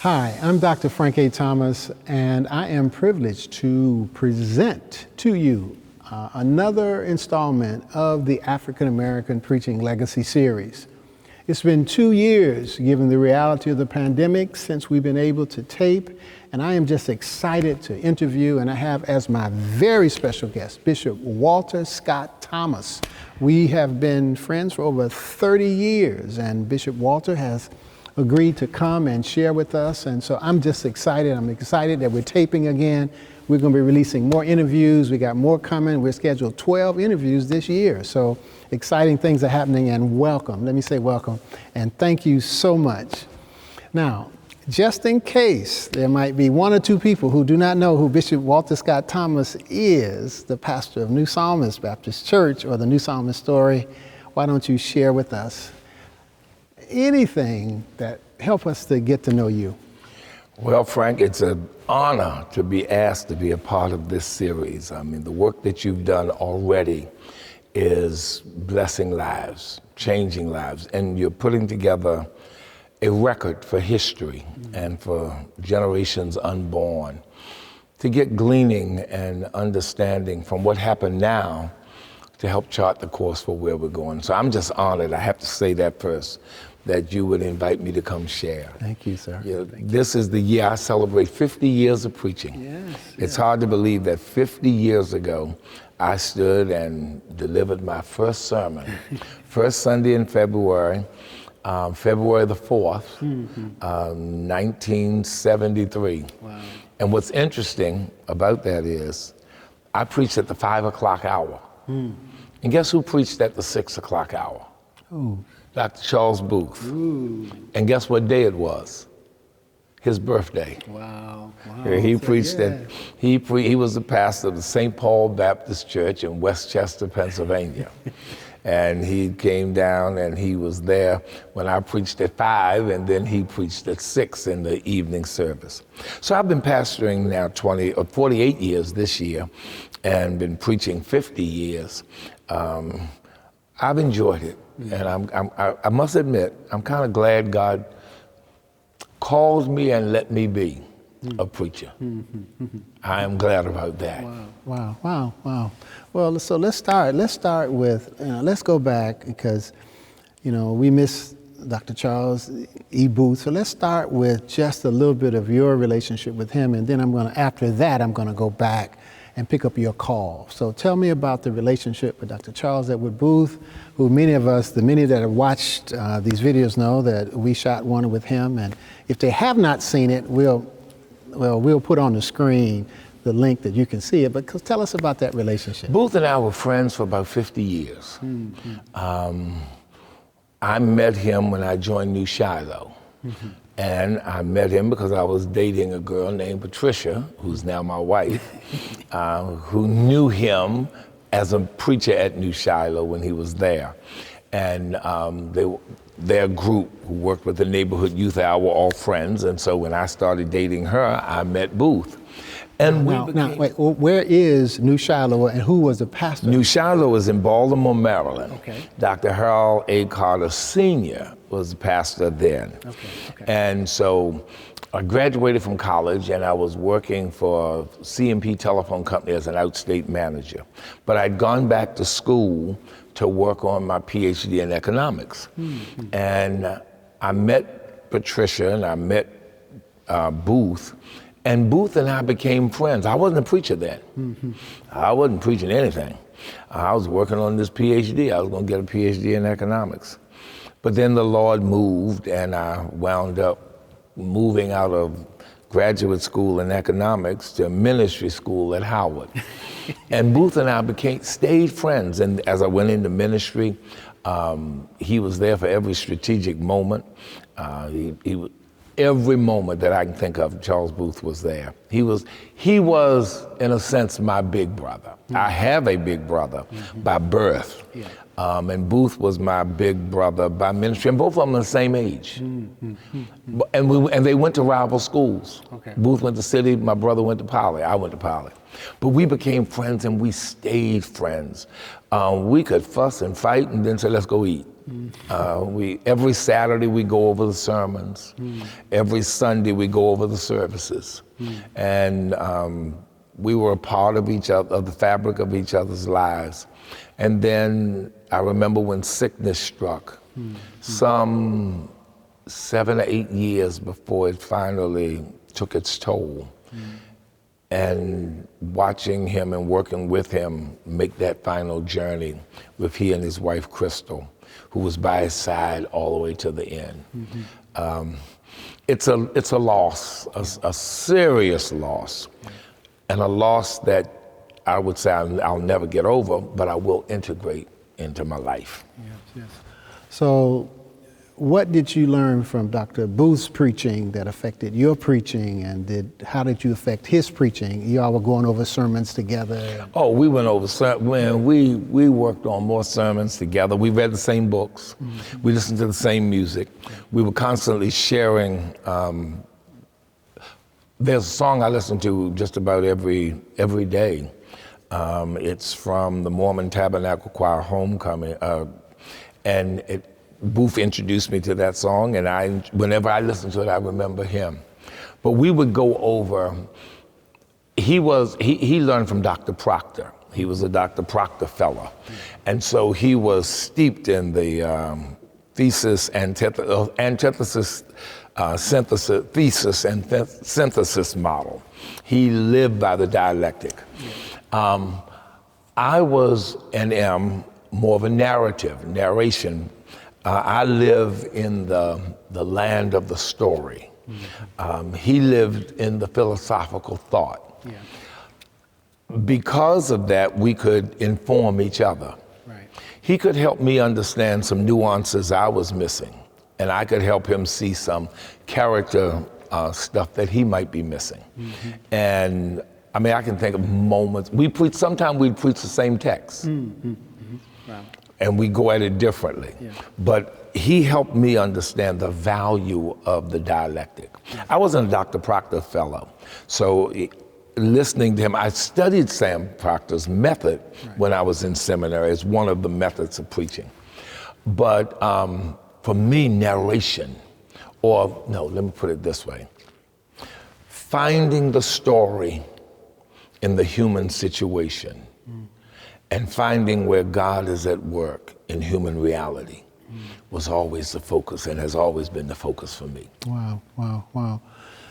Hi, I'm Dr. Frank A. Thomas, and I am privileged to present to you another installment of the African American Preaching Legacy Series. It's been 2 years, given the reality of the pandemic, since we've been able to tape, and I am just excited to interview, and I have as my very special guest, Bishop Walter Scott Thomas. We have been friends for over 30 years, and Bishop Walter has agreed to come and share with us, and so I'm just excited. I'm excited that we're taping again. We're going to be releasing more interviews. We got more coming. We're scheduled 12 interviews this year, so exciting things are happening, and welcome. Let me say welcome, and thank you so much. Now, just in case there might be one or two people who do not know who Bishop Walter Scott Thomas is, the pastor of New Psalmist Baptist Church, or the New Psalmist Story, why don't you share with us anything that help us to get to know you? Well, Frank, it's an honor to be asked to be a part of this series. I mean, the work that you've done already is blessing lives, changing lives, and you're putting together a record for history and for generations unborn to get gleaning and understanding from what happened now to help chart the course for where we're going. So I'm just honored, I have to say that first, that you would invite me to come share. Thank you, sir. This is the year I celebrate 50 years of preaching. Yes, it's hard to believe that 50 years ago, I stood and delivered my first sermon, first Sunday in February, February the 4th, 1973. Wow. And what's interesting about that is, I preached at the 5 o'clock hour. And guess who preached at the 6 o'clock hour? Ooh. Dr. Charles Booth. Ooh. And guess what day it was? His birthday. Wow. He preached at, he was the pastor of the St. Paul Baptist Church in Westchester, Pennsylvania. And he came down and he was there when I preached at 5, and then he preached at 6 in the evening service. So I've been pastoring now 48 years this year, and been preaching 50 years. I've enjoyed it, and I must admit, I'm kind of glad God called me and let me be a preacher. I am glad about that. Wow. Well, so let's start with, let's go back, because, we miss Dr. Charles E. Booth. So let's start with just a little bit of your relationship with him, and then after that, I'm going to go back and pick up your call. So tell me about the relationship with Dr. Charles Edward Booth, who many that have watched these videos know that we shot one with him. And if they have not seen it, we'll put on the screen the link that you can see it. But tell us about that relationship. Booth and I were friends for about 50 years. I met him when I joined New Shiloh. And I met him because I was dating a girl named Patricia, who's now my wife, who knew him as a preacher at New Shiloh when he was there. And their group who worked with the neighborhood youth hour were all friends. And so when I started dating her, I met Booth. And wait, where is New Shiloh, and who was the pastor? New Shiloh is in Baltimore, Maryland. Okay. Dr. Harold A. Carter Sr. was the pastor then. Okay. And so I graduated from college, and I was working for C&P Telephone Company as an outstate manager. But I'd gone back to school to work on my PhD in economics. And I met Patricia, and I met Booth. And Booth and I became friends. I wasn't a preacher then. I wasn't preaching anything. I was working on this PhD. I was going to get a PhD in economics. But then the Lord moved, and I wound up moving out of graduate school in economics to ministry school at Howard. And Booth and I stayed friends. And as I went into ministry, he was there for every strategic moment. Every moment that I can think of, Charles Booth was there. He was, in a sense, my big brother. I have a big brother by birth. And Booth was my big brother by ministry, and both of them are the same age. And they went to rival schools. Okay. Booth went to City, my brother went to Poly, I went to Poly. But we became friends, and we stayed friends. We could fuss and fight and then say, let's go eat. Every Saturday we go over the sermons. Every Sunday we go over the services. And we were a part of each other, of the fabric of each other's lives. And then I remember when sickness struck, some 7 or 8 years before it finally took its toll. And watching him and working with him make that final journey with he and his wife, Crystal, who was by his side all the way to the end. It's a loss, a serious loss, and a loss that I would say I'll never get over, but I will integrate into my life. Yes. So what did you learn from Dr. Booth's preaching that affected your preaching, and how did you affect his preaching? You all were going over sermons together. Oh, we went over we worked on more sermons together. We read the same books. We listened to the same music. We were constantly sharing. There's a song I listen to just about every day. It's from the Mormon Tabernacle Choir, Homecoming, and Booth introduced me to that song, and whenever I listen to it, I remember him. But we would go over. He learned from Dr. Proctor. He was a Dr. Proctor fellow, and so he was steeped in the thesis, antithesis, synthesis, thesis and synthesis model. He lived by the dialectic. I was and am more of a narration. I live in the land of the story. He lived in the philosophical thought. Because of that, we could inform each other. Right. He could help me understand some nuances I was missing, and I could help him see some character stuff that he might be missing. And I mean, I can think of moments. Sometimes we'd preach the same text. Wow. And we go at it differently. But he helped me understand the value of the dialectic. I wasn't a Dr. Proctor fellow, so listening to him, I studied Sam Proctor's method when I was in seminary as one of the methods of preaching. But for me, narration, let me put it this way. Finding the story in the human situation and finding where God is at work in human reality was always the focus and has always been the focus for me. Wow.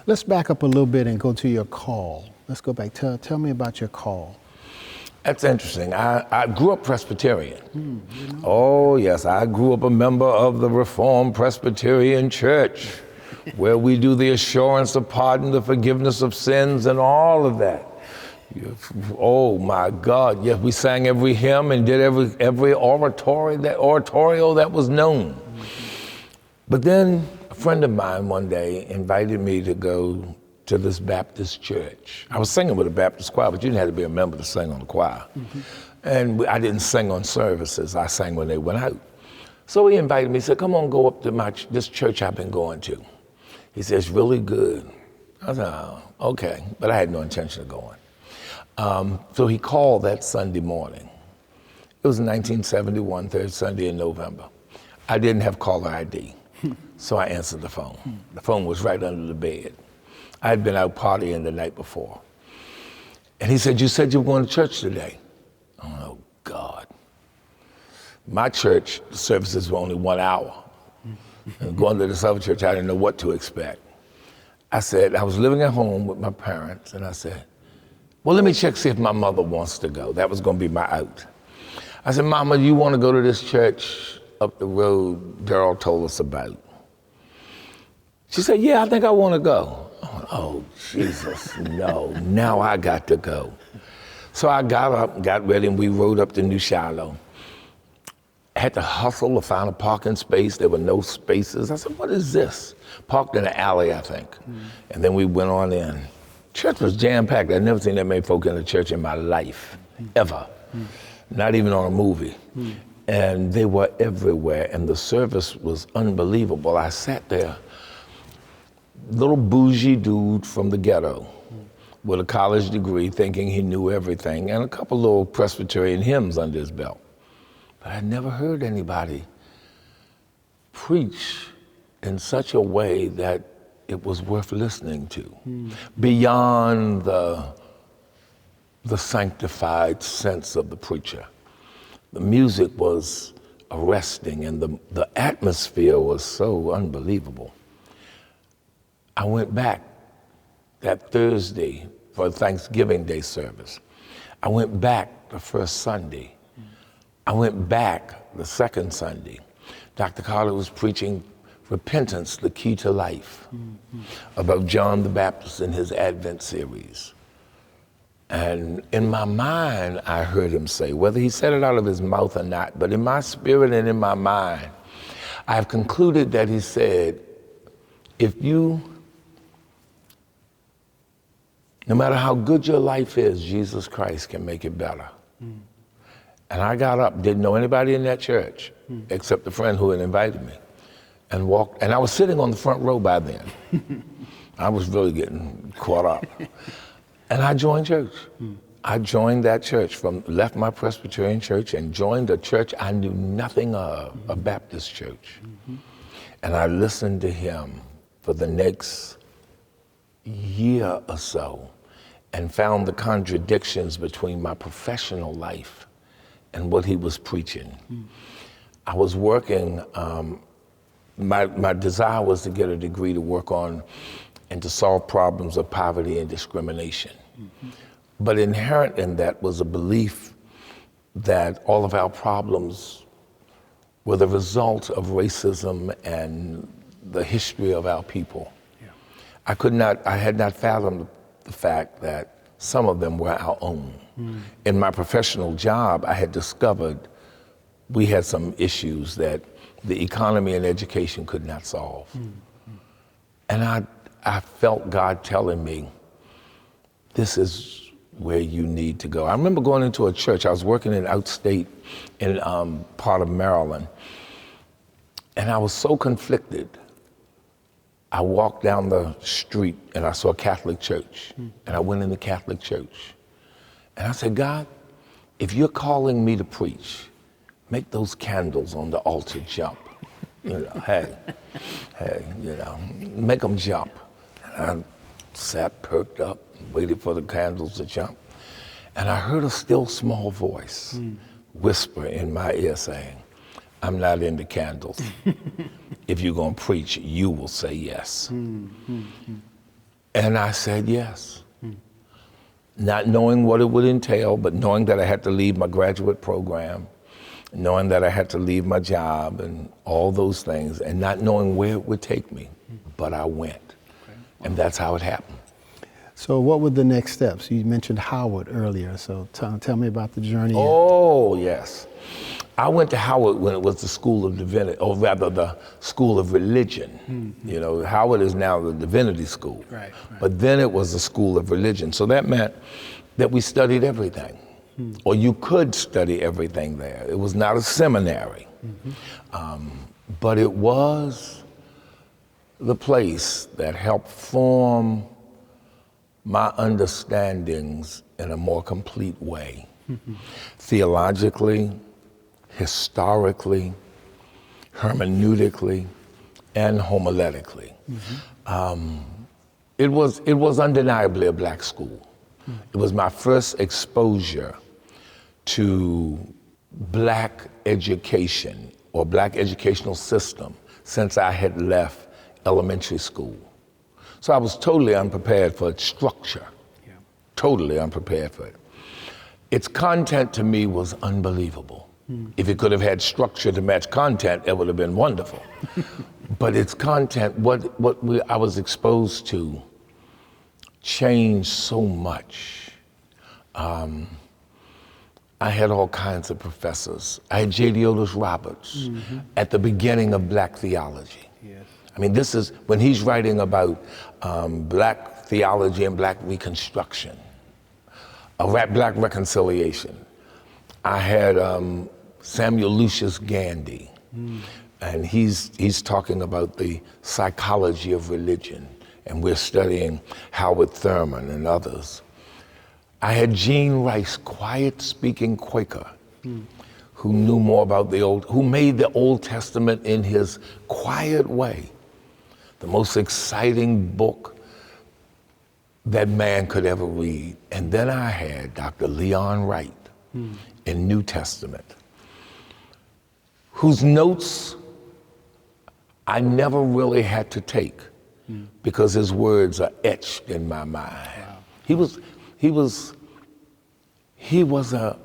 Let's back up a little bit and go to your call. Let's go back. Tell me about your call. That's interesting. I grew up Presbyterian. Oh, yes. I grew up a member of the Reformed Presbyterian Church, where we do the assurance of pardon, the forgiveness of sins, and all of that. Oh, my God. Yes, we sang every hymn and did every oratorio that was known. But then a friend of mine one day invited me to go to this Baptist church. I was singing with a Baptist choir, but you didn't have to be a member to sing on the choir. And I didn't sing on services. I sang when they went out. So he invited me. He said, come on, go up to this church I've been going to. He said, it's really good. I said, oh, okay. But I had no intention of going. So he called that Sunday morning. It was 1971, third Sunday in November. I didn't have caller ID, so I answered the phone. The phone was right under the bed. I had been out partying the night before. And he said, you said you were going to church today. Oh, God. My church services were only 1 hour. And going to this other church, I didn't know what to expect. I said, I was living at home with my parents, and I said, well, let me check, see if my mother wants to go. That was going to be my out. I said, Mama, you want to go to this church up the road Daryl told us about? She said, yeah, I think I want to go. Oh, Jesus, no, now I got to go. So I got up, got ready, and we rode up to New Shiloh. I had to hustle to find a parking space. There were no spaces. I said, what is this? Parked in an alley, I think. And then we went on in. Church was jam-packed. I'd never seen that many folk in a church in my life, ever. Not even on a movie. And they were everywhere, and the service was unbelievable. I sat there, little bougie dude from the ghetto with a college degree thinking he knew everything, and a couple little Presbyterian hymns under his belt. But I'd never heard anybody preach in such a way that it was worth listening to, beyond the sanctified sense of the preacher. The music was arresting, and the atmosphere was so unbelievable. I went back that Thursday for Thanksgiving Day service. I went back the first Sunday. I went back the second Sunday. Dr. Carter was preaching Repentance, the Key to Life, about John the Baptist in his Advent series. And in my mind, I heard him say, whether he said it out of his mouth or not, but in my spirit and in my mind, I've concluded that he said, no matter how good your life is, Jesus Christ can make it better. And I got up, didn't know anybody in that church, except the friend who had invited me, and walked, and I was sitting on the front row by then. I was really getting caught up. And I joined church. I joined that church, left my Presbyterian church and joined a church I knew nothing of, a Baptist church. And I listened to him for the next year or so and found the contradictions between my professional life and what he was preaching. I was working, my desire was to get a degree to work on and to solve problems of poverty and discrimination. But inherent in that was a belief that all of our problems were the result of racism and the history of our people. I had not fathomed the fact that some of them were our own. In my professional job, I had discovered we had some issues that the economy and education could not solve. And I felt God telling me, this is where you need to go. I remember going into a church. I was working in outstate in part of Maryland, and I was so conflicted. I walked down the street and I saw a Catholic church, and I went in the Catholic church. And I said, God, if you're calling me to preach, make those candles on the altar jump. Hey, make them jump. And I sat perked up, waited for the candles to jump. And I heard a still small voice whisper in my ear saying, I'm not into candles. If you're gonna preach, you will say yes. And I said yes. Not knowing what it would entail, but knowing that I had to leave my graduate program, knowing that I had to leave my job and all those things, and not knowing where it would take me, but I went. And that's how it happened. So what were the next steps? You mentioned Howard earlier, so tell me about the journey. Oh, yes. I went to Howard when it was the School of Divinity, or rather the School of Religion. You know, Howard is now the Divinity School. Right. But then it was the School of Religion. So that meant that we studied everything, or you could study everything there. It was not a seminary, but it was the place that helped form my understandings in a more complete way. Theologically, historically, hermeneutically, and homiletically. It was undeniably a black school. It was my first exposure to black education or black educational system since I had left elementary school. So I was totally unprepared for its structure, totally unprepared for it. Its content to me was unbelievable. If it could have had structure to match content, it would have been wonderful. But its content, I was exposed to, changed so much. I had all kinds of professors. I had J.D. Otis Roberts at the beginning of black theology. I mean, this is when he's writing about black theology and black reconstruction, black reconciliation. I had Samuel Lucius Gandy, and he's talking about the psychology of religion, and we're studying Howard Thurman and others. I had Jean Rice, quiet-speaking Quaker, who knew more about who made the Old Testament in his quiet way the most exciting book that man could ever read. And then I had Dr. Leon Wright in New Testament, whose notes I never really had to take because his words are etched in my mind. Wow. He was an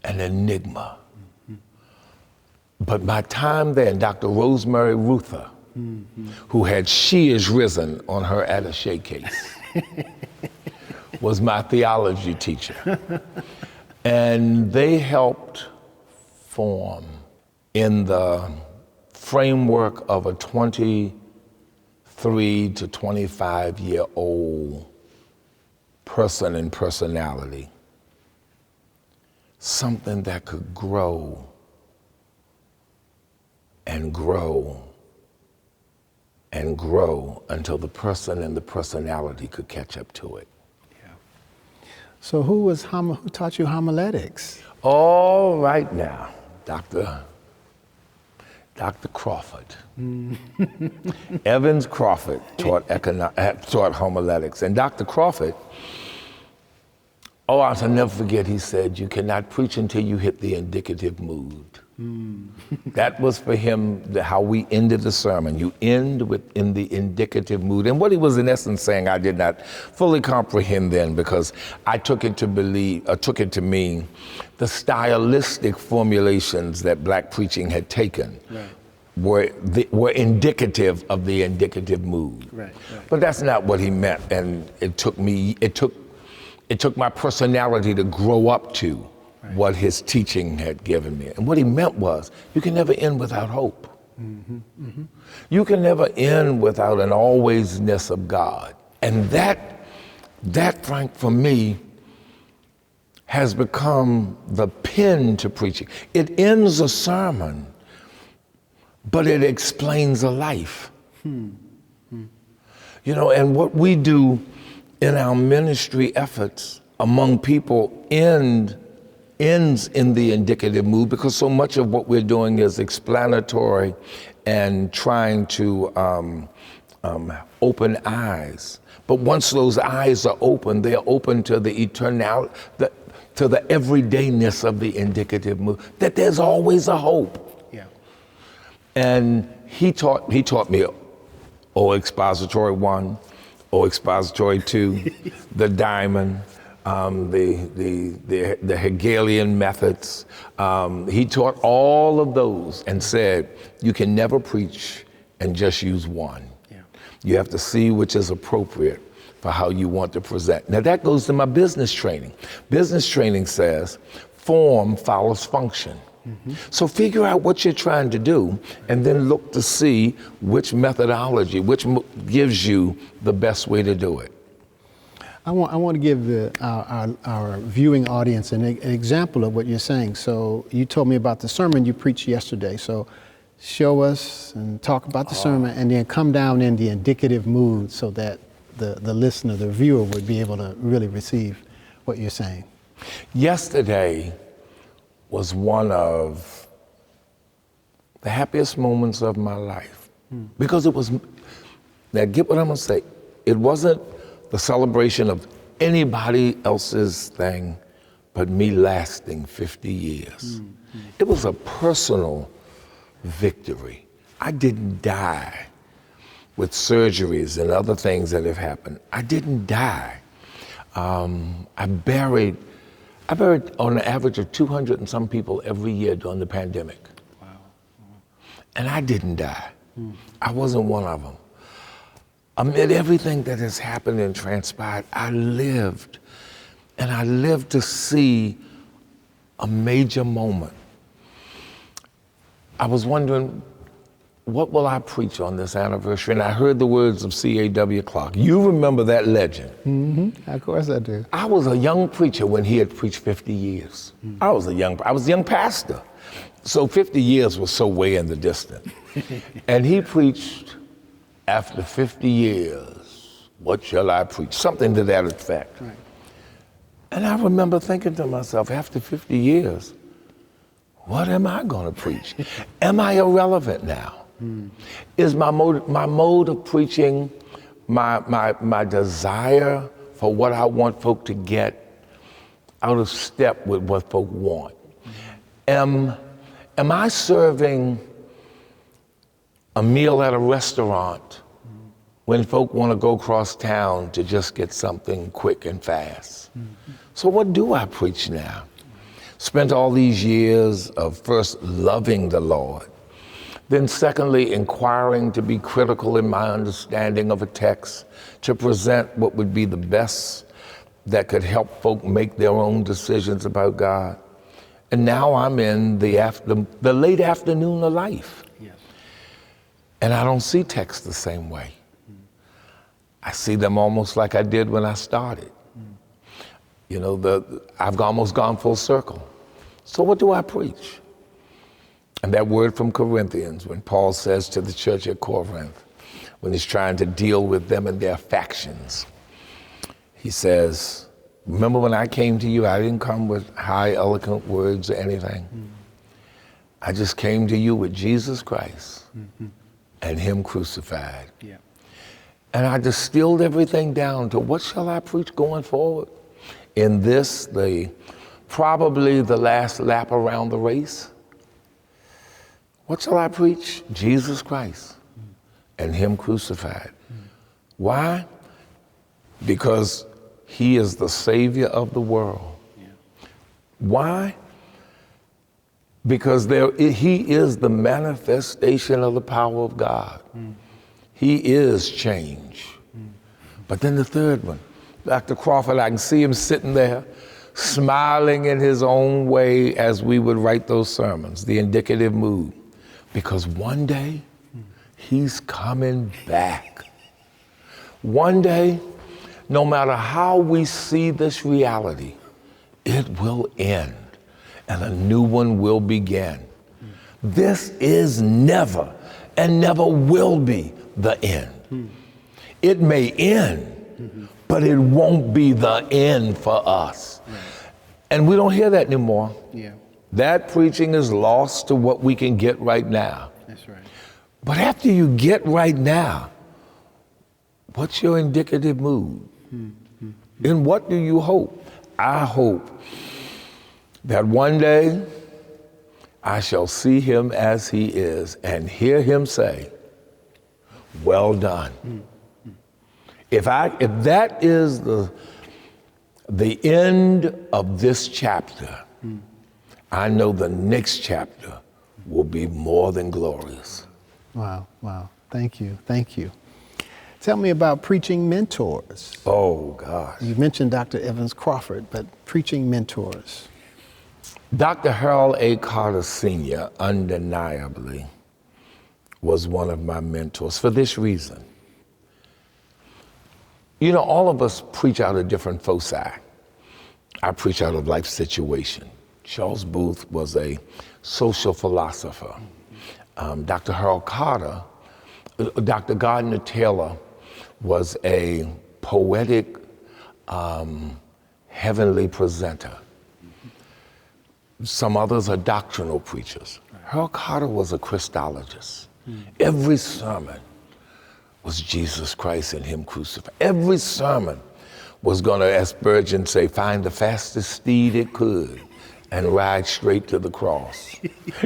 enigma. But my time there, and Dr. Rosemary Ruther, who had She Is Risen on her attaché case, was my theology teacher. And they helped form, in the framework of a 23 to 25-year-old person and personality, something that could grow and grow and grow until the person and the personality could catch up to it. Yeah. So who taught you homiletics? All right now, Dr. Crawford. Evans Crawford taught homiletics. And Dr. Crawford, I'll never forget, he said, you cannot preach until you hit the indicative mood. That was for him how we ended the sermon. You end in the indicative mood. And what he was in essence saying, I did not fully comprehend then, because I took it to mean the stylistic formulations that black preaching had taken. Right. were indicative of the indicative mood. Right. But that's not what he meant. And it took my personality to grow up to what his teaching had given me. And what he meant was, you can never end without hope. Mm-hmm. Mm-hmm. You can never end without an alwaysness of God. And that, Frank, for me, has become the pin to preaching. It ends a sermon, but it explains a life. You know, and what we do in our ministry efforts among people ends in the indicative mood, because so much of what we're doing is explanatory and trying to open eyes. But once those eyes are open, they're open to the eternal, to the everydayness of the indicative mood, that there's always a hope. Yeah. And he taught me O Expository 1, O Expository 2, the diamond, the Hegelian methods. He taught all of those and said, you can never preach and just use one. Yeah. You have to see which is appropriate for how you want to present. Now that goes to my business training. Business training says, form follows function. Mm-hmm. So figure out what you're trying to do and then look to see which methodology, which gives you the best way to do it. I want to give our viewing audience an example of what you're saying. So you told me about the sermon you preached yesterday. So show us and talk about the sermon, and then come down in the indicative mood so that the listener, the viewer, would be able to really receive what you're saying. Yesterday was one of the happiest moments of my life, because it was, now get what I'm gonna say, it wasn't the celebration of anybody else's thing, but me lasting 50 years. Mm-hmm. It was a personal victory. I didn't die with surgeries and other things that have happened. I didn't die. I buried on an average of 200 and some people every year during the pandemic. Wow. And I didn't die. I wasn't one of them. Amid everything that has happened and transpired, I lived. And I lived to see a major moment. I was wondering, what will I preach on this anniversary? And I heard the words of C.A.W. Clark. You remember that legend. Mm-hmm. Of course I do. I was a young preacher when he had preached 50 years. Mm-hmm. I was a young pastor. So 50 years was so way in the distance. And he preached, after 50 years, what shall I preach? Something to that effect. Right. And I remember thinking to myself, after 50 years, what am I going to preach? Am I irrelevant now? Is my mode of preaching, my desire for what I want folk to get out of step with what folk want? Am I serving a meal at a restaurant when folk want to go across town to just get something quick and fast? So what do I preach now? Spent all these years of first loving the Lord, then secondly, inquiring to be critical in my understanding of a text, to present what would be the best that could help folk make their own decisions about God. And now I'm in the late afternoon of life. Yes. And I don't see texts the same way. I see them almost like I did when I started. You know, I've almost gone full circle. So what do I preach? And that word from Corinthians, when Paul says to the church at Corinth, when he's trying to deal with them and their factions, he says, remember when I came to you, I didn't come with high, eloquent words or anything. I just came to you with Jesus Christ and him crucified. Yeah. And I distilled everything down to what shall I preach going forward? In this, probably the last lap around the race. What shall I preach? Jesus Christ and him crucified. Why? Because he is the Savior of the world. Yeah. Why? Because he is the manifestation of the power of God. He is change. But then the third one, Dr. Crawford, I can see him sitting there smiling in his own way as we would write those sermons, the indicative mood. Because one day, he's coming back. One day, no matter how we see this reality, it will end and a new one will begin. This is never and never will be the end. It may end, but it won't be the end for us. And we don't hear that anymore. Yeah. That preaching is lost to what we can get right now. That's right. But after you get right now, what's your indicative mood? And what do you hope? I hope that one day I shall see him as he is and hear him say, well done. If that is the end of this chapter, I know the next chapter will be more than glorious. Wow. Thank you. Tell me about preaching mentors. Oh, gosh. You mentioned Dr. Evans Crawford, but preaching mentors. Dr. Harold A. Carter Sr. undeniably was one of my mentors for this reason. You know, all of us preach out of different foci. I preach out of life situation. Charles Booth was a social philosopher. Dr. Harold Carter, Dr. Gardner Taylor was a poetic, heavenly presenter. Some others are doctrinal preachers. Harold Carter was a Christologist. Every sermon was Jesus Christ and him crucified. Every sermon was going to, as Spurgeon say, find the fastest steed it could and ride straight to the cross.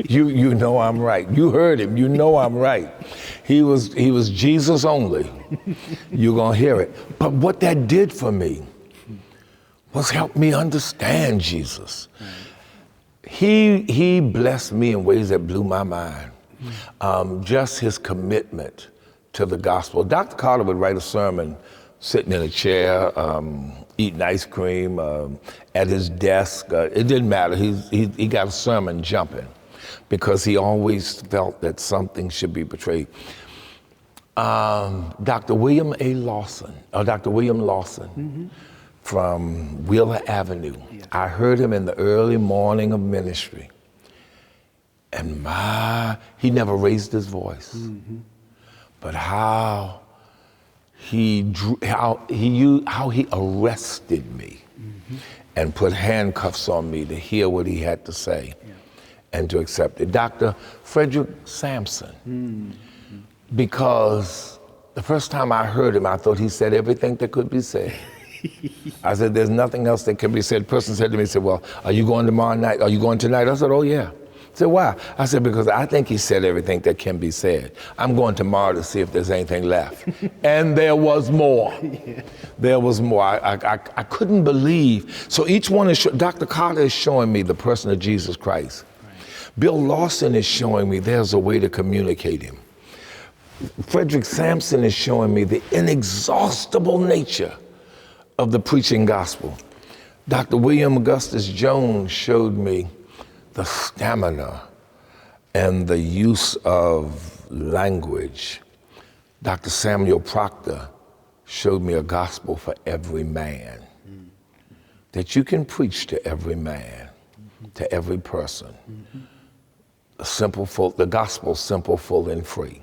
You know I'm right. You heard him. You know I'm right. He was Jesus only. You're going to hear it. But what that did for me was help me understand Jesus. He blessed me in ways that blew my mind. Just his commitment to the gospel. Dr. Carter would write a sermon sitting in a chair, eating ice cream, at his desk. It didn't matter. He got a sermon jumping because he always felt that something should be portrayed. Dr. William Lawson from Wheeler Avenue. Yes. I heard him in the early morning of ministry. And he never raised his voice. But how he arrested me and put handcuffs on me to hear what he had to say. Yeah. and to accept it. Dr. Frederick Sampson, because the first time I heard him, I thought he said everything that could be said. I said, there's nothing else that can be said. The person said to me, he said, well, are you going tomorrow night? Are you going tonight? I said, oh yeah. He said, why? I said, because I think he said everything that can be said. I'm going tomorrow to see if there's anything left. And there was more. Yeah. There was more. I couldn't believe. So each one is, Dr. Carter is showing me the person of Jesus Christ. Right. Bill Lawson is showing me there's a way to communicate him. Frederick Sampson is showing me the inexhaustible nature of the preaching gospel. Dr. William Augustus Jones showed me the stamina and the use of language. Dr. Samuel Proctor showed me a gospel for every man, that you can preach to every man, to every person. The gospel simple, full, and free.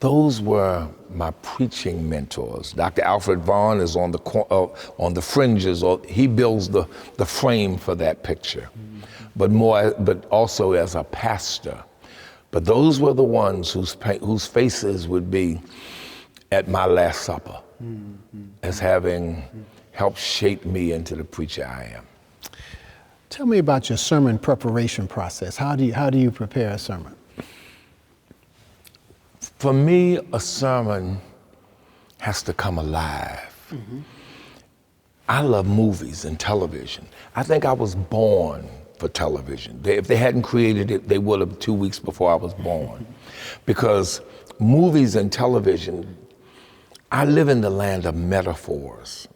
Those were my preaching mentors. Dr. Alfred Vaughn is on the fringes, or he builds the frame for that picture, but also as a pastor. But those were the ones whose faces would be at my Last Supper, as having helped shape me into the preacher I am. Tell me about your sermon preparation process. How do you prepare a sermon? For me, a sermon has to come alive. I love movies and television. I think I was born for television. If they hadn't created it, they would have 2 weeks before I was born. Because movies and television, I live in the land of metaphors.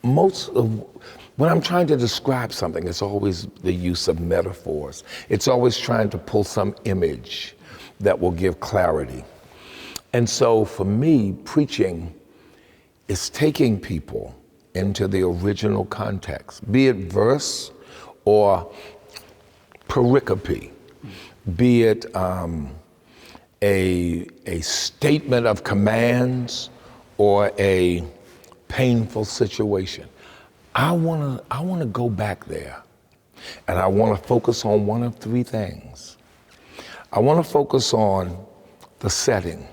When I'm trying to describe something, it's always the use of metaphors. It's always trying to pull some image that will give clarity. And so for me, preaching is taking people into the original context, be it verse or pericope, be it a statement of commands or a painful situation. I wanna go back there, and I wanna focus on one of three things. I wanna focus on the setting.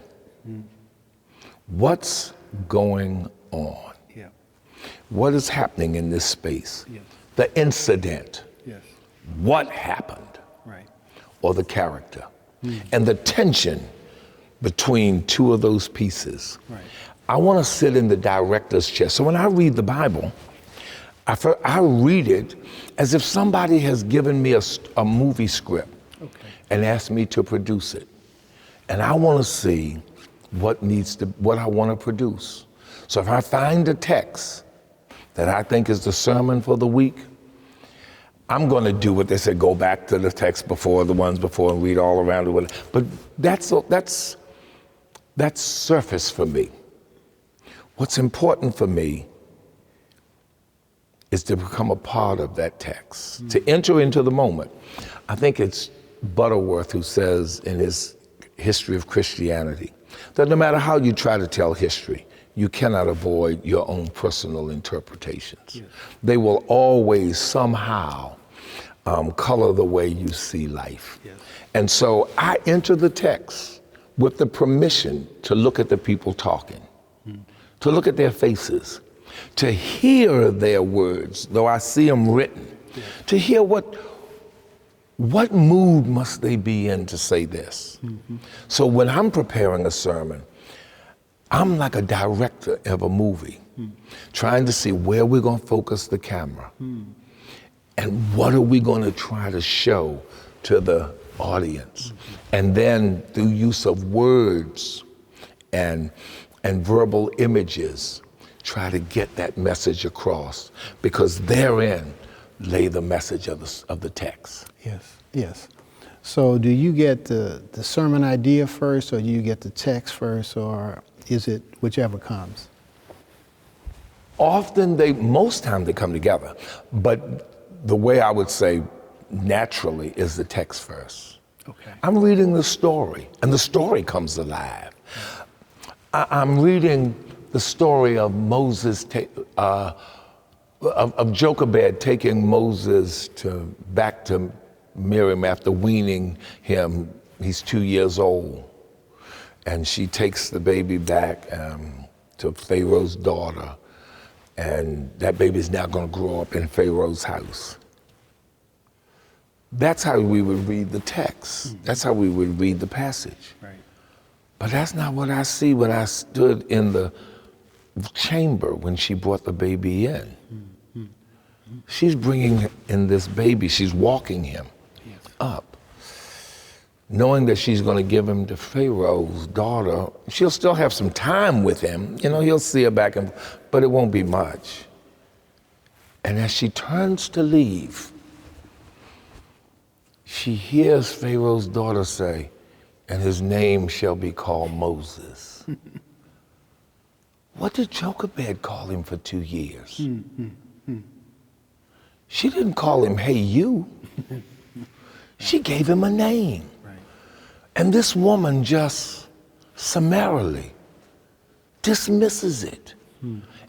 What's going on? Yeah. What is happening in this space? Yes. The incident. Yes. What happened? Right. Or the character. And the tension between two of those pieces. Right. I want to sit in the director's chair. So when I read the Bible, I read it as if somebody has given me a movie script and asked me to produce it. And I want to see what I want to produce. So if I find a text that I think is the sermon for the week, I'm going to do what they said, go back to the text before, the ones before, and read all around it. But that's surface for me. What's important for me is to become a part of that text, to enter into the moment. I think it's Butterworth who says in his History of Christianity that no matter how you try to tell history, you cannot avoid your own personal interpretations. Yes. They will always somehow color the way you see life. Yes. And so I enter the text with the permission to look at the people talking, to look at their faces, to hear their words, though I see them written, to hear what mood must they be in to say this. So when I'm preparing a sermon, I'm like a director of a movie, trying to see where we're going to focus the camera and what are we going to try to show to the audience. And then through use of words and verbal images, try to get that message across, because therein lay the message of the text. Yes, yes. So do you get the sermon idea first, or do you get the text first, or is it whichever comes? Most time they come together, but the way I would say naturally is the text first. Okay. I'm reading the story, and the story comes alive. I'm reading the story of Moses, of Jochebed taking Moses back to Miriam, after weaning him, he's 2 years old, and she takes the baby back to Pharaoh's daughter, and that baby's now going to grow up in Pharaoh's house. That's how we would read the text. That's how we would read the passage. Right. But that's not what I see when I stood in the chamber when she brought the baby in. She's bringing in this baby, she's walking him up, knowing that she's going to give him to Pharaoh's daughter. She'll still have some time with him. You know, he'll see her back, but it won't be much. And as she turns to leave, she hears Pharaoh's daughter say, "And his name shall be called Moses." What did Jochebed call him for 2 years? She didn't call him, "Hey, you." She gave him a name. Right. And this woman just summarily dismisses it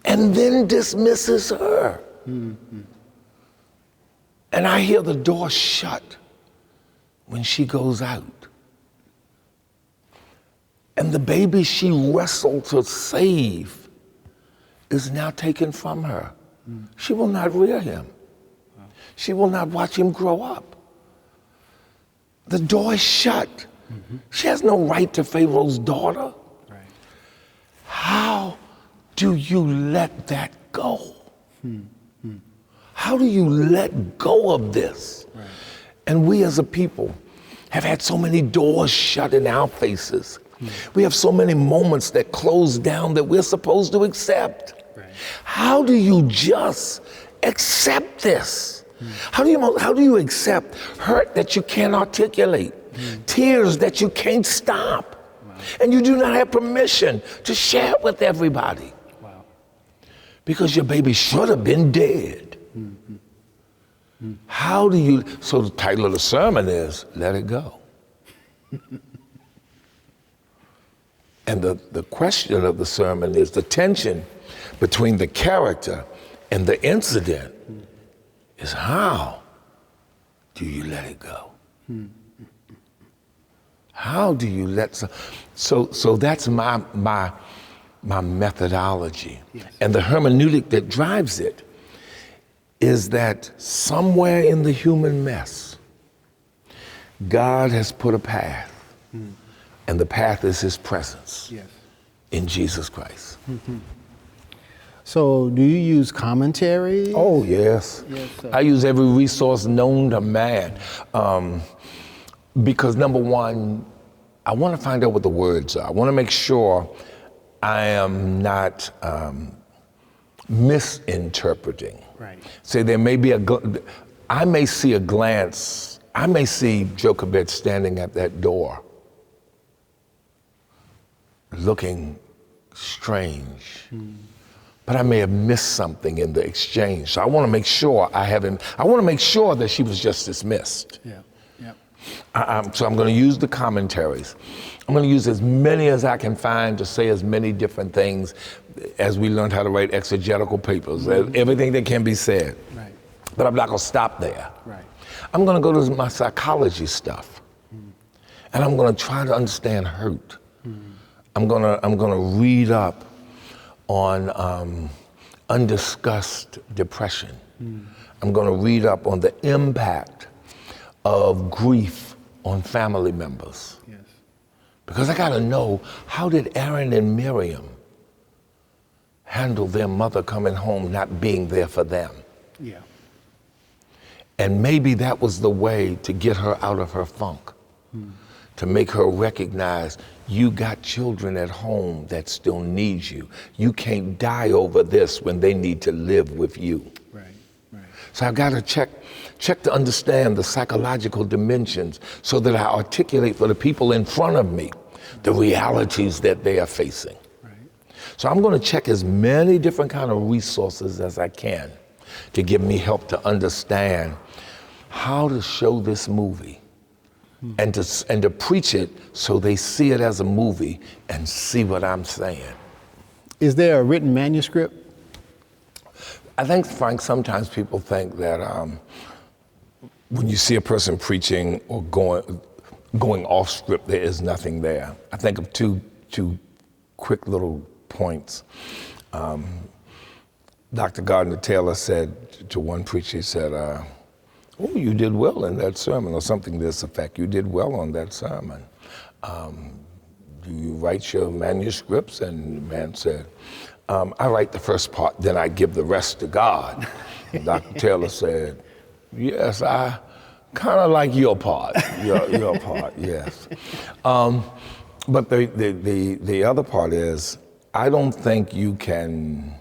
and then dismisses her. And I hear the door shut when she goes out. And the baby she wrestled to save is now taken from her. She will not rear him. She will not watch him grow up. The door is shut. She has no right to Pharaoh's daughter. Right. How do you let that go? How do you let go of this? Right. And we as a people have had so many doors shut in our faces. We have so many moments that close down that we're supposed to accept. Right. How do you just accept this? How do you accept hurt that you can't articulate, tears that you can't stop, and you do not have permission to share it with everybody? Wow. Because your baby should have been dead. How do you, so the title of the sermon is, Let It Go. And the question of the sermon is the tension between the character and the incident is how do you let it go? How do you let, so that's my methodology. Yes. And the hermeneutic that drives it is that somewhere in the human mess, God has put a path, and the path is his presence in Jesus Christ. So do you use commentary? Oh, yes. Yes, sir. I use every resource known to man. Because number one, I want to find out what the words are. I want to make sure I am not misinterpreting. Right. Say there may be I may see a glance, I may see Jochebed standing at that door, looking strange. But I may have missed something in the exchange. So I want to make sure I want to make sure that she was just dismissed. Yeah. So I'm going to use the commentaries. I'm going to use as many as I can find to say as many different things as we learned how to write exegetical papers, everything that can be said. Right. But I'm not going to stop there. Right. I'm going to go to my psychology stuff, and I'm going to try to understand hurt. I'm going to read up on undiscussed depression. I'm going to read up on the impact of grief on family members. Yes. Because I got to know, how did Aaron and Miriam handle their mother coming home not being there for them? Yeah. And maybe that was the way to get her out of her funk, to make her recognize you got children at home that still need you. You can't die over this when they need to live with you. Right. So I've got to check to understand the psychological dimensions so that I articulate for the people in front of me the realities that they are facing. Right. So I'm going to check as many different kind of resources as I can to give me help to understand how to show this movie and to preach it so they see it as a movie and see what I'm saying. Is there a written manuscript? I think, Frank, sometimes people think that when you see a person preaching or going off script, there is nothing there. I think of two quick little points. Dr. Gardner Taylor said to one preacher, he said, "Oh, you did well in that sermon," or something to this effect. "You did well on that sermon. Do you write your manuscripts?" And the man said, "I write the first part, then I give the rest to God." And Dr. Taylor said, "Yes, I kind of like your part, your part, yes." But the other part is, I don't think you can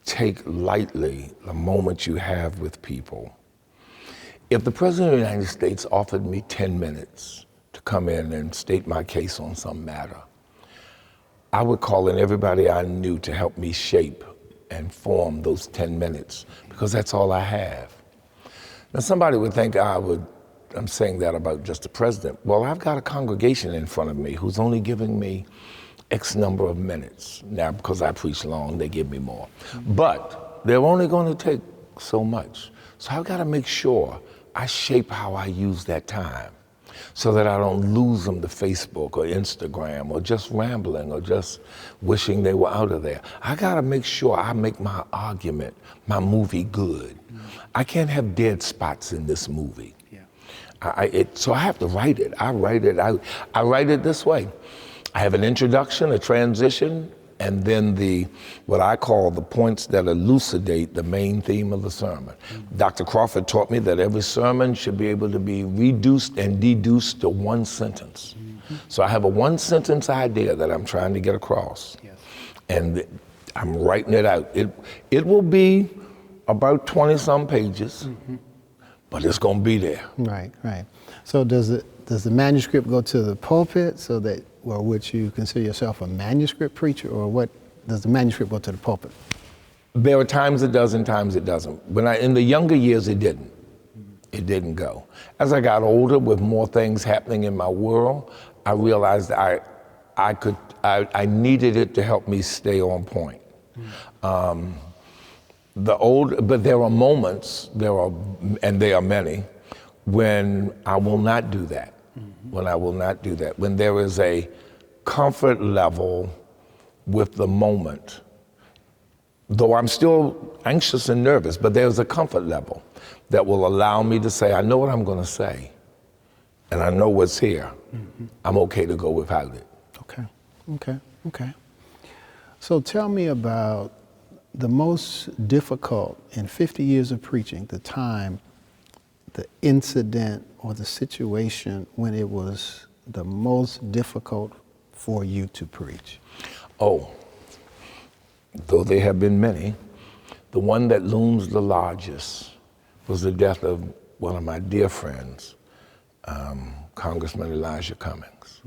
take lightly the moment you have with people. If the President of the United States offered me 10 minutes to come in and state my case on some matter, I would call in everybody I knew to help me shape and form those 10 minutes, because that's all I have. Now, somebody would think I'm saying that about just the president. Well, I've got a congregation in front of me who's only giving me X number of minutes. Now, because I preach long, they give me more. But they're only going to take so much. So I've got to make sure I shape how I use that time so that I don't lose them to Facebook or Instagram or just rambling or just wishing they were out of there. I got to make sure I make my argument, my movie good. I can't have dead spots in this movie. So I have to write it. I write it this way. I have an introduction, a transition, and then what I call the points that elucidate the main theme of the sermon. Dr. Crawford taught me that every sermon should be able to be reduced and deduced to one sentence. So I have a one sentence idea that I'm trying to get across. And I'm writing it out. It will be about 20 some pages, but it's gonna be there. Right. So does the manuscript go to the pulpit, so that, or would you consider yourself a manuscript preacher, or what does the manuscript go to the pulpit? There are times it does and times it doesn't. In the younger years, it didn't. It didn't go. As I got older, with more things happening in my world, I realized I needed it to help me stay on point. But there are moments, and there are many, when I will not do that. When there is a comfort level with the moment, though I'm still anxious and nervous, but there's a comfort level that will allow me to say, I know what I'm going to say, and I know what's here. I'm okay to go without it. Okay. So tell me about the most difficult in 50 years of preaching, the incident or the situation when it was the most difficult for you to preach. Oh, though there have been many, the one that looms the largest was the death of one of my dear friends, Congressman Elijah Cummings.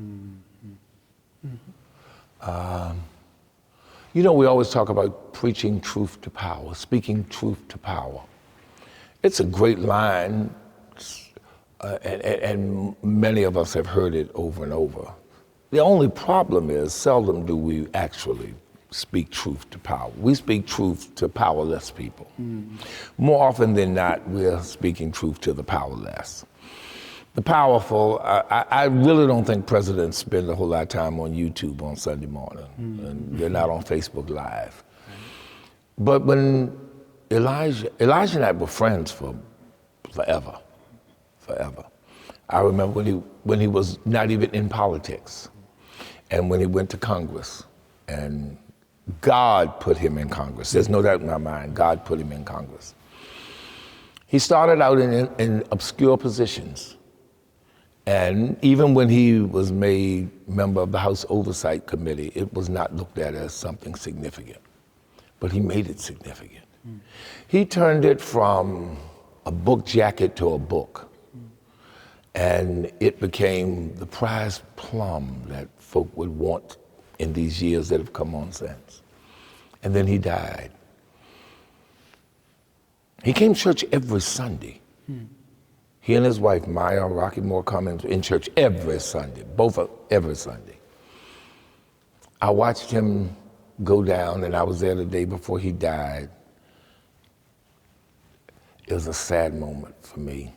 We always talk about preaching truth to power, speaking truth to power. It's a great line, and many of us have heard it over and over. The only problem is, seldom do we actually speak truth to power. We speak truth to powerless people. More often than not, we're speaking truth to the powerless. The powerful, I really don't think presidents spend a whole lot of time on YouTube on Sunday morning, and they're not on Facebook Live. But when Elijah and I were friends for forever. I remember when he was not even in politics, and when he went to Congress, and God put him in Congress. There's no doubt in my mind, God put him in Congress. He started out in obscure positions. And even when he was made member of the House Oversight Committee, it was not looked at as something significant. But he made it significant. He turned it from a book jacket to a book. And it became the prized plum that folk would want in these years that have come on since. And then he died. He came to church every Sunday. He and his wife, Maya Rocky Moore Cummings, in church every Sunday, every Sunday. I watched him go down, and I was there the day before he died. It was a sad moment for me.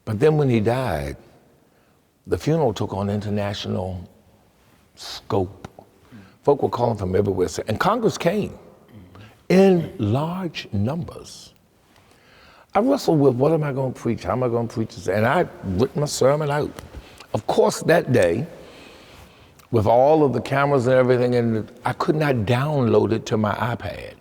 But then when he died, the funeral took on international scope. Folk were calling from everywhere, and Congress came in large numbers. I wrestled with, what am I going to preach? How am I going to preach this? And I written my sermon out. Of course, that day, with all of the cameras and everything, and I could not download it to my iPad.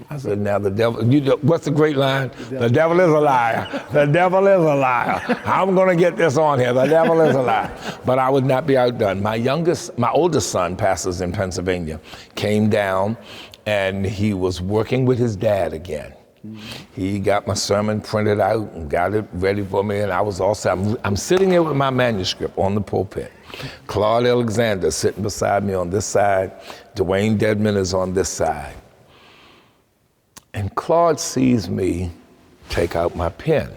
I said, now the devil, what's the great line? The devil is a liar. The devil is a liar. I'm going to get this on here. The devil is a liar. But I would not be outdone. My oldest son, pastors in Pennsylvania, came down and he was working with his dad again. He got my sermon printed out and got it ready for me, and I was all set. I'm sitting here with my manuscript on the pulpit. Claude Alexander sitting beside me on this side. Dwayne Dedman is on this side. And Claude sees me take out my pen,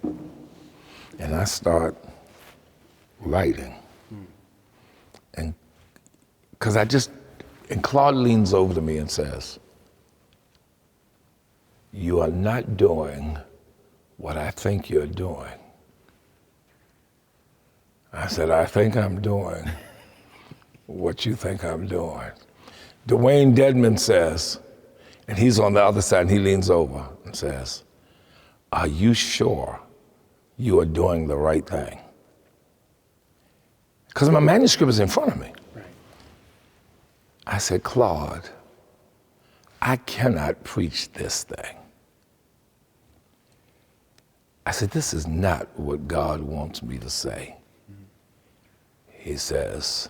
and I start writing. And Claude leans over to me and says, "You are not doing what I think you're doing." I said, "I think I'm doing what you think I'm doing." Dwayne Dedman says, and he's on the other side, and he leans over and says, "Are you sure you are doing the right thing?" Because my manuscript is in front of me. Right. I said, "Claude, I cannot preach this thing." I said, "This is not what God wants me to say." He says,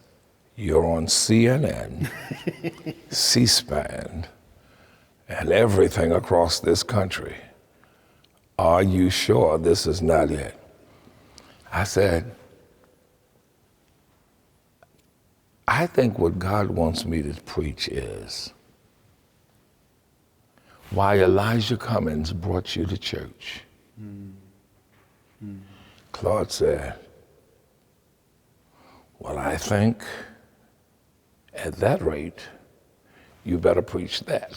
"You're on CNN, C-SPAN, and everything across this country. Are you sure this is not it?" I said, "I think what God wants me to preach is why Elijah Cummings brought you to church." Claude said, "Well, I think at that rate, you better preach that."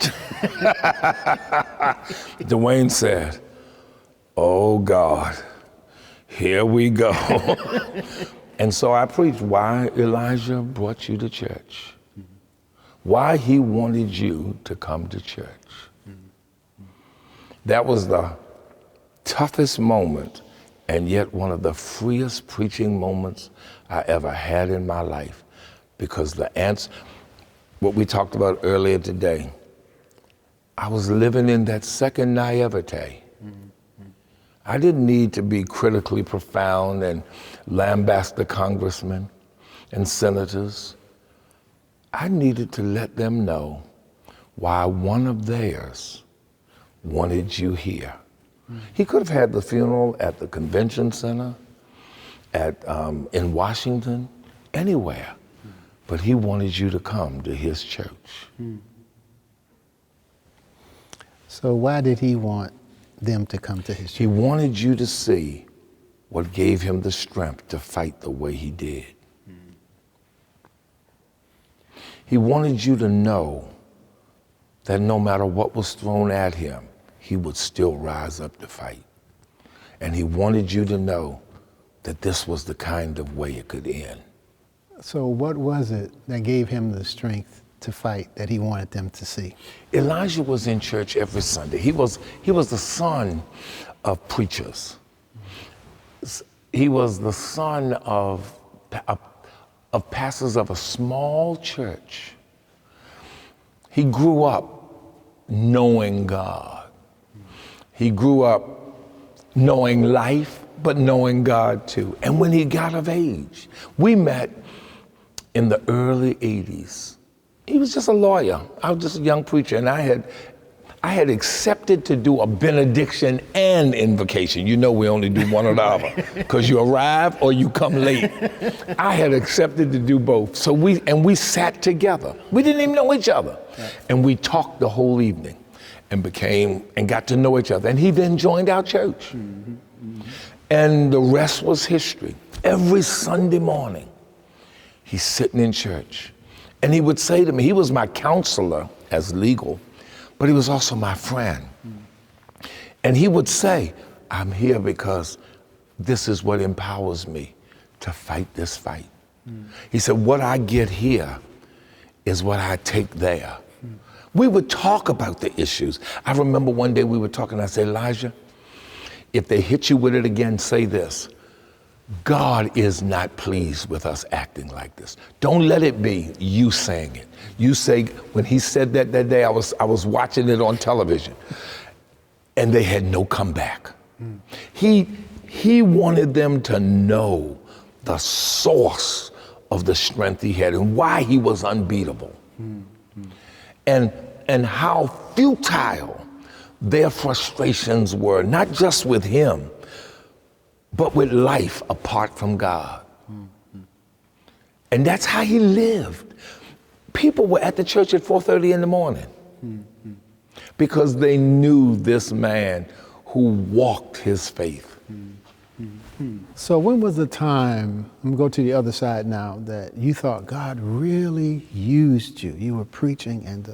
Dwayne said, "Oh God, here we go." And so I preached why Elijah brought you to church, why he wanted you to come to church. That was the toughest moment, and yet one of the freest preaching moments I ever had in my life, because the answer, what we talked about earlier today, I was living in that second naivete. I didn't need to be critically profound and lambast the congressmen and senators. I needed to let them know why one of theirs wanted you here. He could have had the funeral at the convention center, in Washington, anywhere, but he wanted you to come to his church. So why did he want them to come to his church? He wanted you to see what gave him the strength to fight the way he did. He wanted you to know that no matter what was thrown at him, he would still rise up to fight. And he wanted you to know that this was the kind of way it could end. So what was it that gave him the strength to fight that he wanted them to see? Elijah was in church every Sunday. He was the son of preachers. He was the son of pastors of a small church. He grew up knowing God. He grew up knowing life, but knowing God too. And when he got of age, we met in the early 80s. He was just a lawyer. I was just a young preacher, and I had accepted to do a benediction and invocation. You know we only do one or the other, because you arrive or you come late. I had accepted to do both. So we sat together. We didn't even know each other. Right. And we talked the whole evening and got to know each other. And he then joined our church. Mm-hmm. Mm-hmm. And the rest was history. Every Sunday morning, he's sitting in church. And he would say to me, he was my counselor as legal, but he was also my friend. And he would say, "I'm here because this is what empowers me to fight this fight. He said, what I get here is what I take there. We would talk about the issues. I remember one day we were talking, I said, Elijah, if they hit you with it again, say this: God is not pleased with us acting like this. Don't let it be you saying it. You say, when he said that day, I was watching it on television, and they had no comeback. He wanted them to know the source of the strength he had and why he was unbeatable. And how futile their frustrations were, not just with him, but with life apart from God. And that's how he lived. People were at the church at 4:30 in the morning because they knew this man who walked his faith. So when was the time, I'm going to go to the other side now, that you thought God really used you? You were preaching and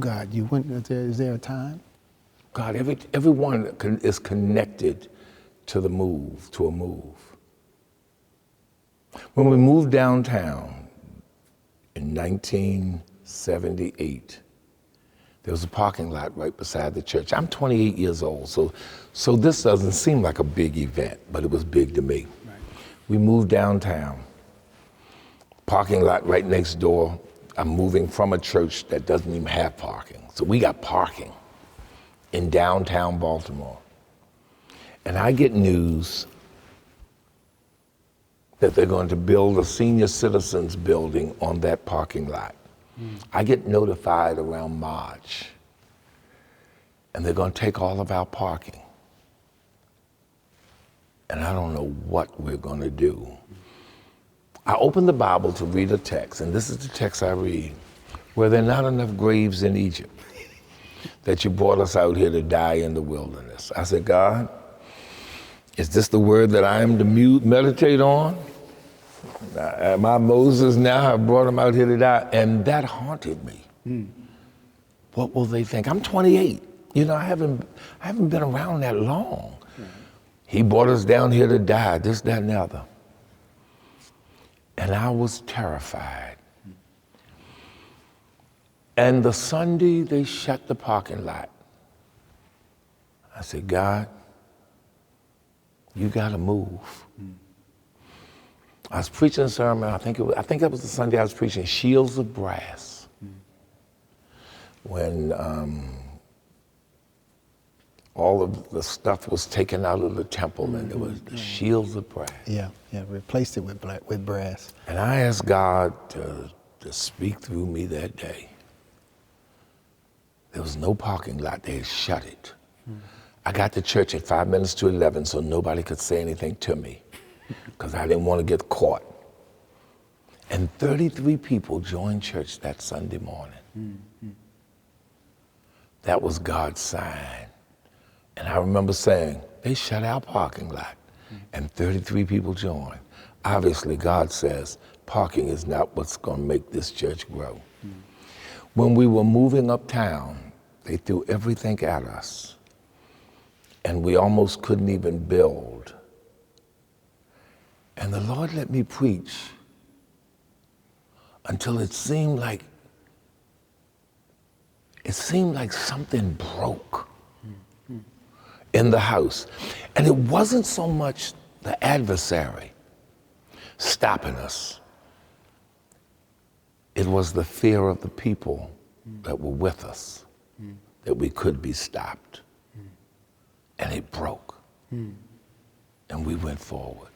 God, you went, is there a time? God, everyone is connected to a move. When we moved downtown in 1978, there was a parking lot right beside the church. I'm 28 years old, so this doesn't seem like a big event, but it was big to me. Right. We moved downtown, parking lot right next door. I'm moving from a church that doesn't even have parking. So we got parking in downtown Baltimore. And I get news that they're going to build a senior citizens building on that parking lot. I get notified around March, and they're going to take all of our parking. And I don't know what we're going to do. I open the Bible to read a text, and this is the text I read: where there are not enough graves in Egypt, that you brought us out here to die in the wilderness. I said, God, is this the word that I am to meditate on? Am I Moses now? I brought him out here to die. And that haunted me. What will they think? I'm 28. You know, I haven't been around that long. He brought us down here to die, this, that, and the other. And I was terrified. And the Sunday they shut the parking lot, I said, God, you gotta move. I was preaching a sermon, I think that was the Sunday I was preaching, Shields of Brass. When all of the stuff was taken out of the temple and there was the shields of brass. Yeah, replaced it with brass. And I asked God to speak through me that day. There was no parking lot, they had shut it. I got to church at 5 minutes to 11 so nobody could say anything to me because I didn't want to get caught. And 33 people joined church that Sunday morning. That was God's sign. And I remember saying, they shut our parking lot and 33 people joined. Obviously, God says parking is not what's going to make this church grow. When we were moving uptown, they threw everything at us. And we almost couldn't even build. And the Lord let me preach until it seemed like something broke in the house. And it wasn't so much the adversary stopping us. It was the fear of the people that were with us that we could be stopped. And it broke. And we went forward.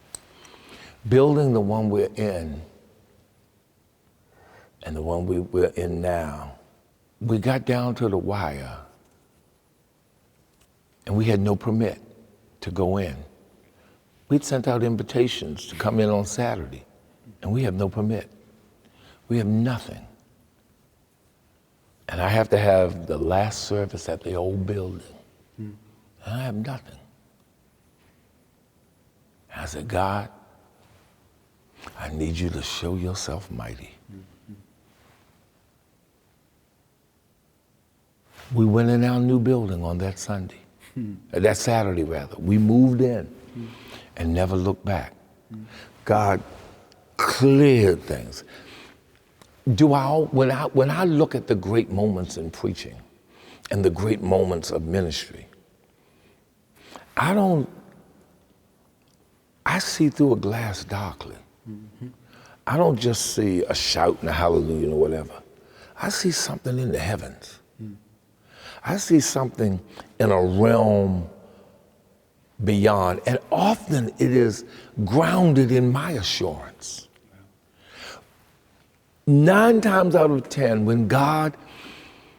Building the one we're in and the one we're in now, we got down to the wire and we had no permit to go in. We'd sent out invitations to come in on Saturday and we have no permit. We have nothing. And I have to have the last service at the old building. And I have nothing. And I said, God, I need you to show yourself mighty. We went in our new building on that Sunday, that Saturday rather. We moved in. and never looked back. God cleared things. When I look at the great moments in preaching and the great moments of ministry, I see through a glass darkly. I don't just see a shout and a hallelujah or whatever. I see something in the heavens. I see something in a realm beyond, and often it is grounded in my assurance. 9 times out of 10, when God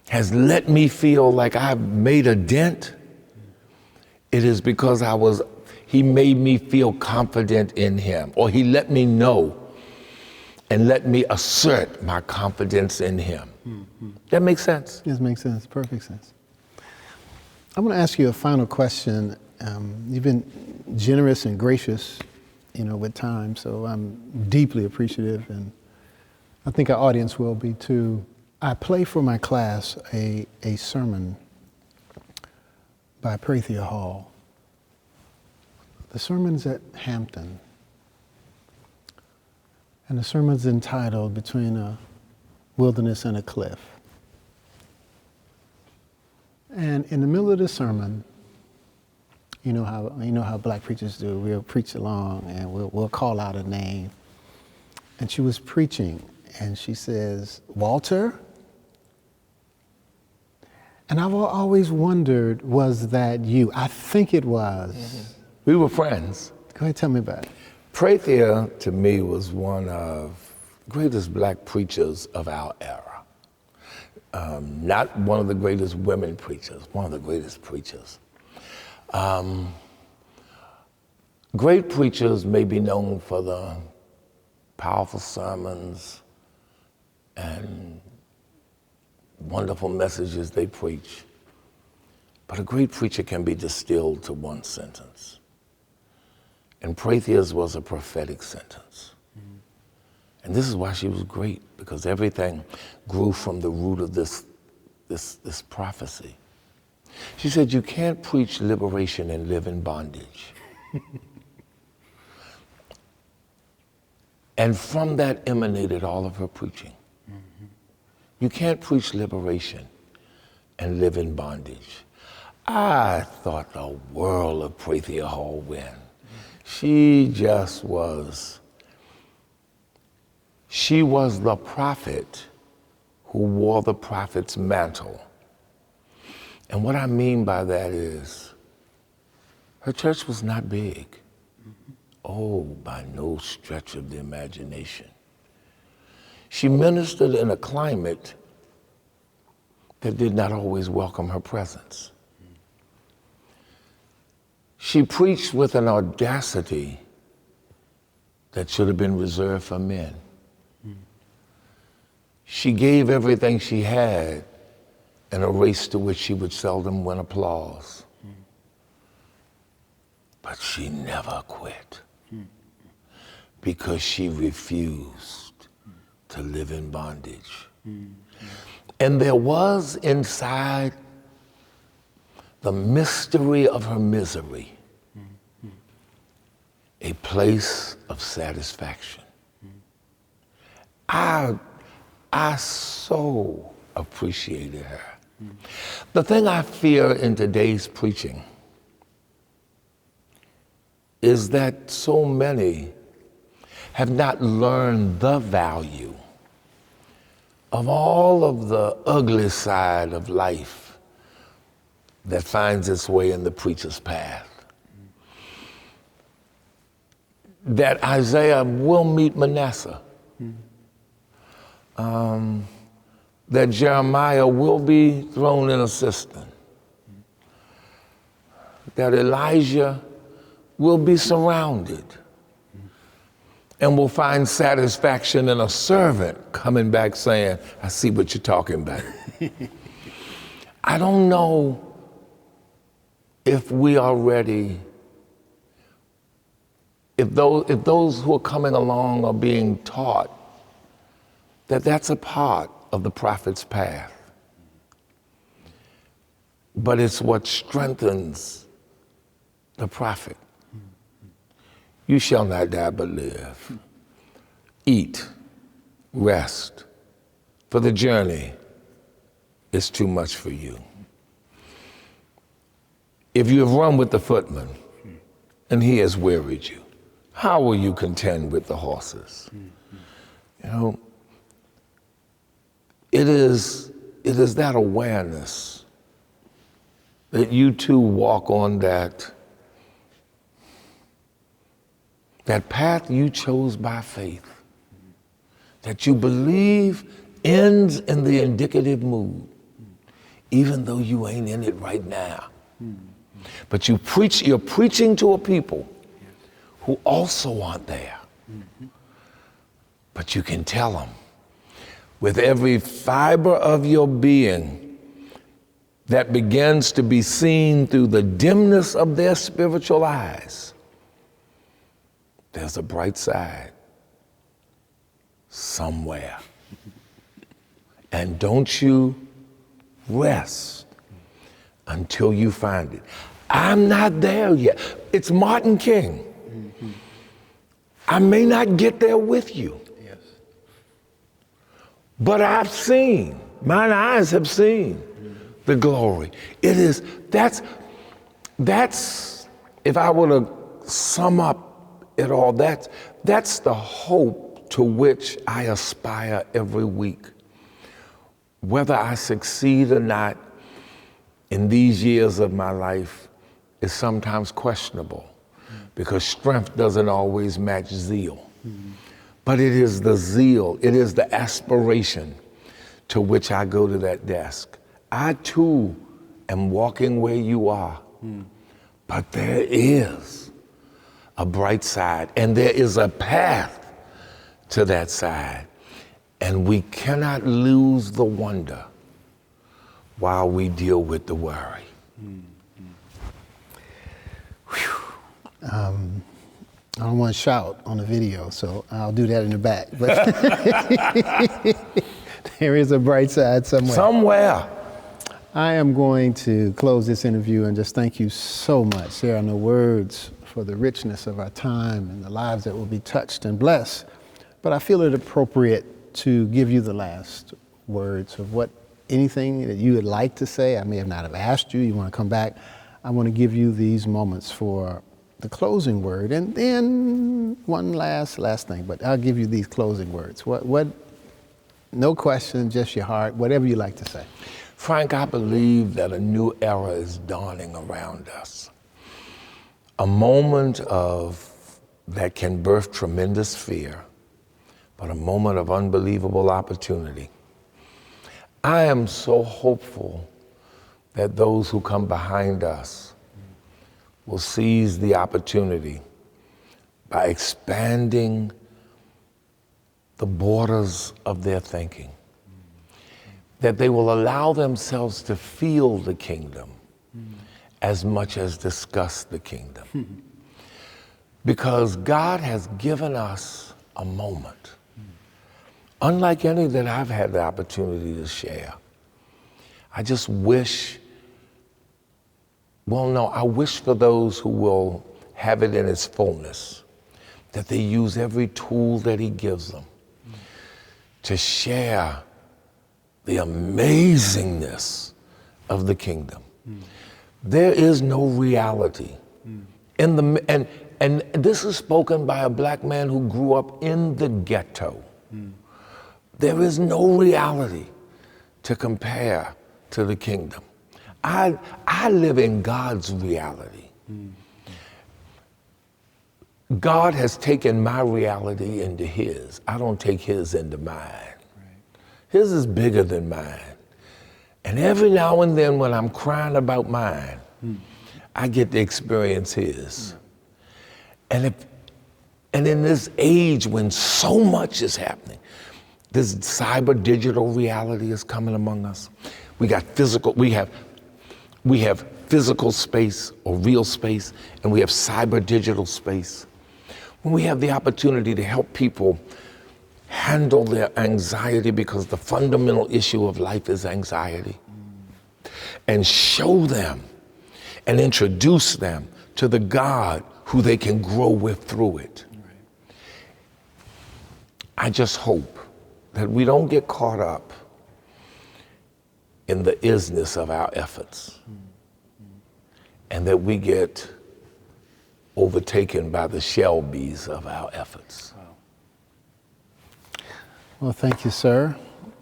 has let me feel like I've made a dent, it is because he made me feel confident in him, or he let me know and let me assert my confidence in him. That makes sense? Yes, makes sense, perfect sense. I want to ask you a final question. You've been generous and gracious, with time, so I'm deeply appreciative, and I think our audience will be too. I play for my class a sermon by Prathia Hall. The sermon's at Hampton, and the sermon's entitled Between a Wilderness and a Cliff. And in the middle of the sermon, you know how black preachers do. We'll preach along and we'll call out a name. And she was preaching and she says, "Walter?" And I've always wondered, was that you? I think it was. We were friends. Go ahead, tell me about it. Prathia, to me, was one of the greatest black preachers of our era. Not one of the greatest women preachers, one of the greatest preachers. Great preachers may be known for the powerful sermons and wonderful messages they preach, but a great preacher can be distilled to one sentence. And Prathia's was a prophetic sentence. And this is why she was great, because everything grew from the root of this prophecy. She said, you can't preach liberation and live in bondage. And from that emanated all of her preaching. You can't preach liberation and live in bondage. I thought the world of Prathia Hall when she just was. She was the prophet who wore the prophet's mantle. And what I mean by that is, her church was not big. Oh, by no stretch of the imagination. She ministered in a climate that did not always welcome her presence. She preached with an audacity that should have been reserved for men. She gave everything she had in a race to which she would seldom win applause. But she never quit because she refused to live in bondage. And there was inside the mystery of her misery a place of satisfaction. I so appreciated her. The thing I fear in today's preaching is that so many have not learned the value of all of the ugly side of life that finds its way in the preacher's path. That Isaiah will meet Manasseh. That Jeremiah will be thrown in a cistern. That Elijah will be surrounded and will find satisfaction in a servant coming back saying, I see what you're talking about. I don't know if we are ready, if those who are coming along are being taught that that's a part of the prophet's path. But it's what strengthens the prophet. You shall not die but live. Eat, rest, for the journey is too much for you. If you have run with the footman and he has wearied you, how will you contend with the horses? You know, it is that awareness that you too walk on that path you chose by faith, that you believe ends in the indicative mood, even though you ain't in it right now. But you're preaching to a people who also aren't there. But you can tell them with every fiber of your being that begins to be seen through the dimness of their spiritual eyes, there's a bright side somewhere. And don't you rest until you find it. I'm not there yet. It's Martin King. I may not get there with you. Yes. But I've seen, mine eyes have seen the glory. It is, that's, if I were to sum up it all, that's the hope to which I aspire every week. Whether I succeed or not in these years of my life is sometimes questionable, because strength doesn't always match zeal. But it is the zeal, it is the aspiration to which I go to that desk. I too am walking where you are, but there is a bright side, and there is a path to that side. And we cannot lose the wonder while we deal with the worry. I don't want to shout on the video, so I'll do that in the back. But there is a bright side somewhere. Somewhere. I am going to close this interview and just thank you so much. There are no words for the richness of our time and the lives that will be touched and blessed. But I feel it appropriate to give you the last words of anything that you would like to say. I may have not have asked you. You want to come back. I want to give you these moments for the closing word, and then one last thing. But I'll give you these closing words. What? No question, just your heart. Whatever you like to say. Frank, I believe that a new era is dawning around us. A moment that can birth tremendous fear, but a moment of unbelievable opportunity. I am so hopeful that those who come behind us will seize the opportunity by expanding the borders of their thinking, that they will allow themselves to feel the kingdom as much as discuss the kingdom. Because God has given us a moment, unlike any that I've had the opportunity to share. I just wish, I wish for those who will have it in its fullness, that they use every tool that he gives them to share the amazingness of the kingdom. There is no reality and this is spoken by a black man who grew up in the ghetto. There is no reality to compare to the kingdom. I live in God's reality. God has taken my reality into his. I don't take his into mine. His is bigger than mine. And every now and then when I'm crying about mine, I get to experience his. And in this age when so much is happening, this cyber digital reality is coming among us. We have physical space or real space, and we have cyber digital space. When we have the opportunity to help people handle their anxiety, because the fundamental issue of life is anxiety, and show them and introduce them to the God who they can grow with through it. I just hope that we don't get caught up in the isness of our efforts, and that we get overtaken by the shall be's of our efforts. Well, thank you, sir.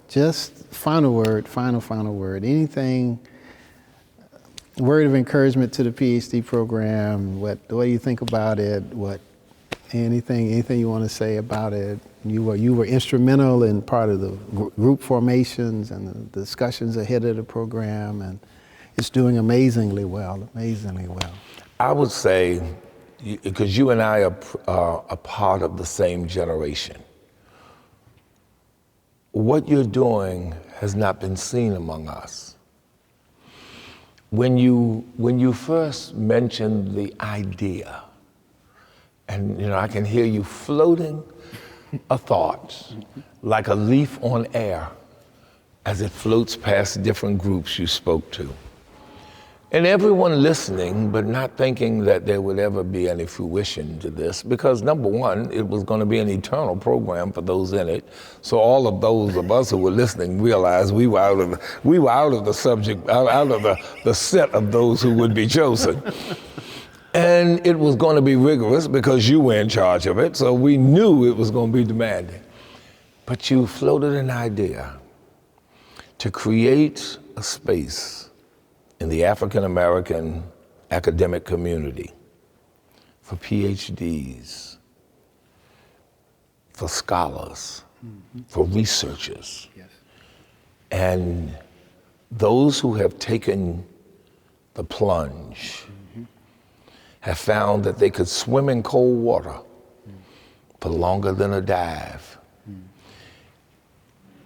Just final word. Anything, word of encouragement to the PhD program? What do you think about it? Anything you want to say about it? You were instrumental in part of the group formations and the discussions ahead of the program, and it's doing amazingly well. I would say, because you and I are a part of the same generation, what you're doing has not been seen among us. When you first mentioned the idea, and I can hear you floating a thought like a leaf on air as it floats past different groups you spoke to. And everyone listening, but not thinking that there would ever be any fruition to this, because number one, it was going to be an eternal program for those in it. So all of those of us who were listening realized we were out of the subject, out of the set of those who would be chosen. And it was going to be rigorous because you were in charge of it, so we knew it was going to be demanding. But you floated an idea to create a space in the African American academic community for PhDs, for scholars, for researchers, and those who have taken the plunge have found that they could swim in cold water for longer than a dive.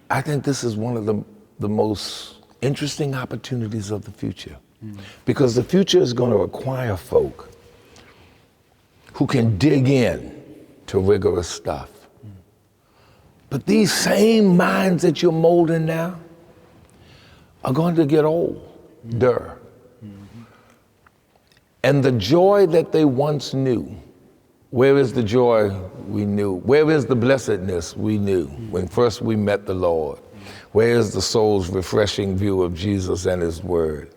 I think this is one of the most interesting opportunities of the future, because the future is going to require folk who can dig in to rigorous stuff. But these same minds that you're molding now are going to get older. And the joy that they once knew, where is the joy we knew? Where is the blessedness we knew when first we met the Lord? Where is the soul's refreshing view of Jesus and his word?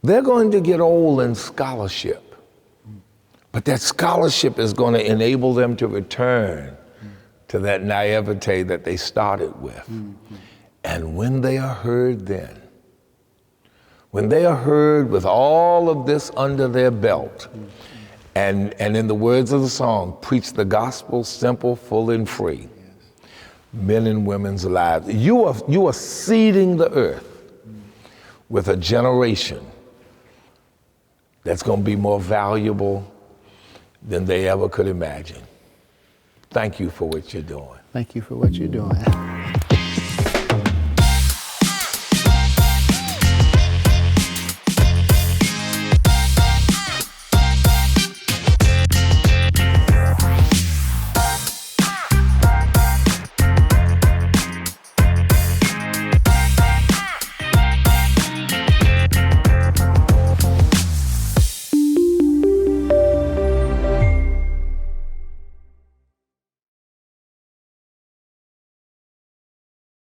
They're going to get old in scholarship, but that scholarship is going to enable them to return to that naivete that they started with. And when they are heard then, when they are heard with all of this under their belt, and in the words of the song, preach the gospel simple, full, and free, men and women's lives. You are seeding the earth with a generation that's going to be more valuable than they ever could imagine. Thank you for what you're doing. Thank you for what you're doing.